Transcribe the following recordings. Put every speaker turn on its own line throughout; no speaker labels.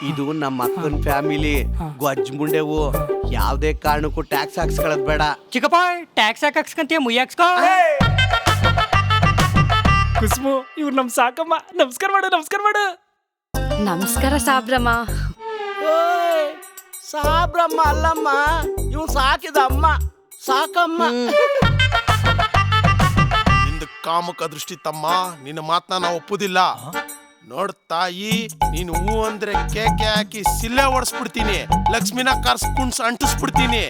ಇದು ನಮ್ಮ ಅಕ್ಕನ ಫ್ಯಾಮಿಲಿ ಗೊಜ್ಜ್ ಮುಂಡೆವು ಯಾವ್ದೇ ಕಾರಣಕ್ಕೂ ಟ್ಯಾಕ್ಸ್ ಹಾಕ್ಸ್ಕೊಳ್ಳೋದ್ ಬೇಡ.
ಚಿಕ್ಕಪ್ಪ ಟ್ಯಾಕ್ಸ್ ಯಾಕೆ ಹಾಕ್ಸ್ಕಂತೀಯ ಮುಯ್ಯ ಹಾಕ್ಸ್ಕೋ.
ಕುಸುಮು ಇವ್ರು ನಮ್ ಸಾಕಮ್ಮ. ನಮಸ್ಕಾರ ಮಾಡು ನಮಸ್ಕಾರ ಮಾಡು.
ನಮಸ್ಕಾರ ಸಾಬ್ರಮ್ಮ.
ಸಾಬ್ರಮ್ಮ ಅಲ್ಲಮ್ಮ, ಇವ್ ಸಾಕಿದ ಅಮ್ಮ ಸಾಕಮ್ಮ.
ನಿಂದು ಕಾಮಕ ದೃಷ್ಟಿ ತಮ್ಮ, ನಿನ್ನ ಮಾತನ್ನ ನಾವು ಒಪ್ಪುದಿಲ್ಲ. ನೋಡ್ ತಾಯಿ, ನೀನು ಹೂ ಅಂದ್ರೆ ಕೇಕೆ ಹಾಕಿ ಸಿಲ್ಲೆ ಓಡಿಸ್ಬಿಡ್ತೀನಿ, ಲಕ್ಷ್ಮಿನ ಕರ್ಸ್ಕುಣ್ಸ್ ಅಂಟಿಸ್ಬಿಡ್ತೀನಿ.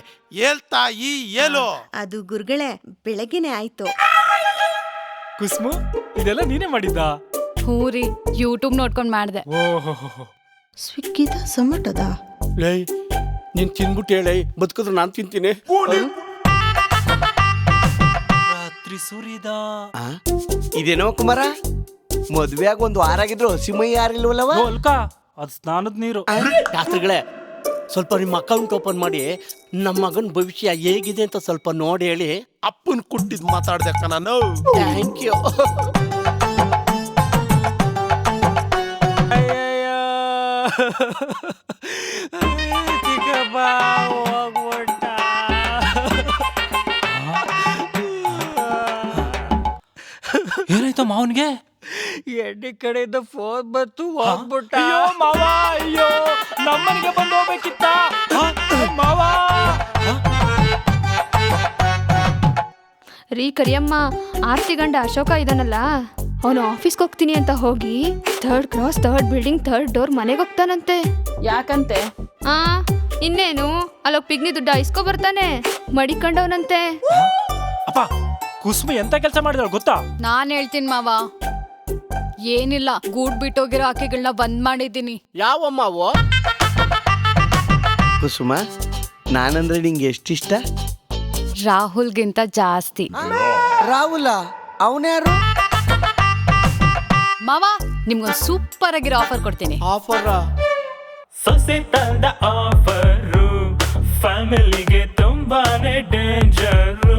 ಏಲ್ ತಾಯಿ ಏಲೋ.
ಅದು ಗುರುಗಳೇ ಬೆಳಗ್ಗೆನೆ ಆಯ್ತು.
ಕುಸುಮು ಇದೆಲ್ಲ ನೀನೇ ಮಾಡಿದ್ದ?
ಹೂ ರೀ, ಯೂಟ್ಯೂಬ್ ನೋಡ್ಕೊಂಡ್ ಮಾಡ್ದೆ.
ಓಹೋ
ಸ್ವಿಗ್ಗಿದ ಝೊಮ್ಯಾಟೋದ?
ಲೈ ನೀನ್ ತಿನ್ಬಿಟ್ಟು ಹೇಳಿ, ಬದುಕಿದ್ರು ನಾನ್ ತಿಂತೀನಿ.
ರಾತ್ರಿ ಸುರಿದ
ಇದೇನೋ ಕುಮಾರ, ಮದ್ವೆಯಾಗ ಒಂದು ವಾರ ಆಗಿದ್ರು ಹಸಿಮೈ ಯಾರಿಲ್ವಲ್ಲವ?
ಅಲ್ಕ ಅದ್ ಸ್ನಾನದ ನೀರು.
ಶಾಸ್ತ್ರಿಗಳೇ, ಸ್ವಲ್ಪ ನಿಮ್ಮ ಅಕೌಂಟ್ ಓಪನ್ ಮಾಡಿ ನಮ್ಮ ಮಗನ ಭವಿಷ್ಯ ಹೇಗಿದೆ ಅಂತ ಸ್ವಲ್ಪ ನೋಡಿ ಹೇಳಿ.
ಅಪ್ಪನ್ ಕುಟ್ಟಿದ್ ಮಾತಾಡ್ದಕ್ಕ ನಾನು.
Thank you.
ಚಿಕ್ಕಪ್ಪ ಹೋಗ್ಬಿಟ್ಟ.
ಏನಾಯ್ತು ಮಾವನ್ಗೆ?
ಎಣ್ಣೆ ಕಡೆಯಿಂದ ಫೋನ್ ಬಂತು, ಹೋಗ್ಬಿಟ್ಟ.
ಅಯ್ಯೋ ಮಾವ, ಅಯ್ಯೋ ನಮ್ಮನಿಗೆ ಬಂದು ಹೋಗ್ಬೇಕಿತ್ತ ಮಾವ.
ರೀ ಕರಿಯಮ್ಮ, ಆರ್ತಿ ಗಂಡ ಅಶೋಕ ಇದಾನಲ್ಲ, ಅವನು ಆಫೀಸ್ಗೆ ಹೋಗ್ತೀನಿ ಅಂತ ಹೋಗಿ 3rd cross 3rd building 3rd door ಮನೆಗೆ ಹೋಗ್ತಾನಂತೆ.
ಯಾಕಂತೆ?
ಇನ್ನೇನು ಅಲ್ಲೋಗ್ ಪಿಗ್ನಿ ದುಡ್ಡ ಇಸ್ಕೊ ಬರ್ತಾನೆ, ಮಡಿಕೊಂಡವನಂತೆ.
ಅಪ್ಪ, ಕುಸುಮ ಎಂತ ಕೆಲಸ ಮಾಡಿದಳು ಗೊತ್ತಾ?
ನಾನ್ ಹೇಳ್ತೀನಿ ಮಾವ, ಏನಿಲ್ಲ, ಗೂಡ್ ಬಿಟ್ಟೋಗಿರೋ ಆಕೆಗಳನ್ನ ಬಂದ್ ಮಾಡಿದ್ದೀನಿ.
ಯಾವಮ್ಮವು? ಕುಸುಮ, ನಾನಂದ್ರೆ ನಿಂಗೆ ಎಷ್ಟಿಷ್ಟ?
ರಾಹುಲ್ಗಿಂತ ಜಾಸ್ತಿ.
ರಾಹುಲ ಅವನ್ಯಾರು?
ಮಾವ, ನಿಮ್ಗೊಂದು ಸೂಪರ್ ಆಗಿರೋ ಆಫರ್ ಕೊಡ್ತೀನಿ.
ಆಫರ್?
ಸೊಸೆ ತಂದ ಆಫರು ಫ್ಯಾಮಿಲಿಗೆ ತುಂಬಾನೇ ಡೇಂಜರು.